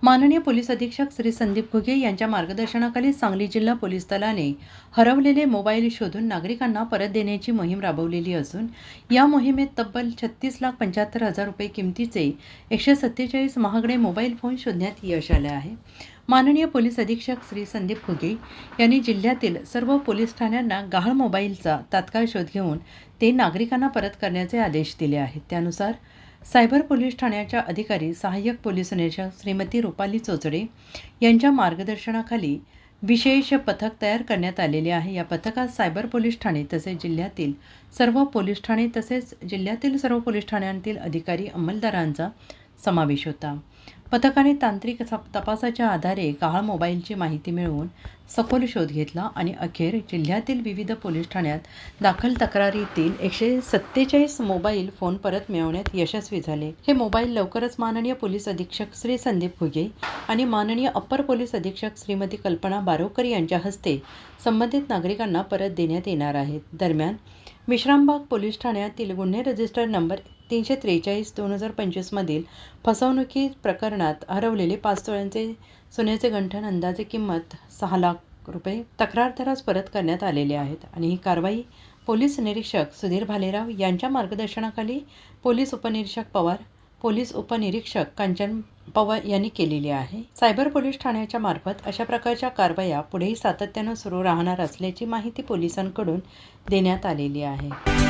माननीय पोलीस अधीक्षक श्री संदीप घुगे यांच्या मार्गदर्शनाखाली सांगली जिल्हा पोलीस दलाने हरवलेले मोबाईल शोधून नागरिकांना परत देण्याची मोहीम राबवलेली असून या मोहिमेत तब्बल 36,75,000 रुपये किमतीचे 147 महागडे मोबाईल फोन शोधण्यात यश आले आहे। माननीय पोलीस अधीक्षक श्री संदीप घुगे यांनी जिल्ह्यातील सर्व पोलीस ठाण्यांना गहाळ मोबाईलचा तात्काळ शोध घेऊन ते नागरिकांना परत करण्याचे आदेश दिले आहेत। त्यानुसार सायबर पोलीस ठाण्याच्या अधिकारी सहाय्यक पोलीस निरीक्षक श्रीमती रुपाली चोचडे यांच्या मार्गदर्शनाखाली विशेष पथक तयार करण्यात आलेले आहे। या पथकात सायबर पोलीस ठाणे तसेच जिल्ह्यातील सर्व पोलीस ठाणे तसेच जिल्ह्यातील सर्व पोलीस ठाण्यांतील अधिकारी अंमलदारांचा समावेश होता। पथकाने तांत्रिक तपासाच्या आधारे गहाळ मोबाईलची माहिती मिळवून सखोल शोध घेतला आणि अखेर जिल्ह्यातील विविध पोलीस ठाण्यात दाखल तक्रारीतील 147 मोबाईल फोन परत मिळवण्यात यशस्वी झाले। हे मोबाईल लवकरच माननीय पोलीस अधीक्षक श्री संदीप घुगे आणि माननीय अप्पर पोलीस अधीक्षक श्रीमती कल्पना बारोकर यांच्या हस्ते संबंधित नागरिकांना परत देण्यात येणार आहेत। दरम्यान विश्रामबाग पोलीस ठाण्यातील गुन्हे रजिस्टर नंबर 343/2025 मधील फसवणुकी प्रकरणात हरवलेले 5 तोळ्यांचे सोन्याचे गंठण अंदाजे किंमत 6 लाख रुपये तक्रारदारास परत करण्यात आलेले आहेत आणि ही कारवाई पोलीस निरीक्षक सुधीर भालेराव यांच्या मार्गदर्शनाखाली पोलीस उपनिरीक्षक पवार, पोलीस उपनिरीक्षक कांचन पवार यांनी केलेली आहे। सायबर पोलीस ठाण्याच्या मार्फत अशा प्रकारच्या कारवाया पुढेही सातत्याने सुरू राहणार असल्याची माहिती पोलिसांकडून देण्यात आलेली आहे।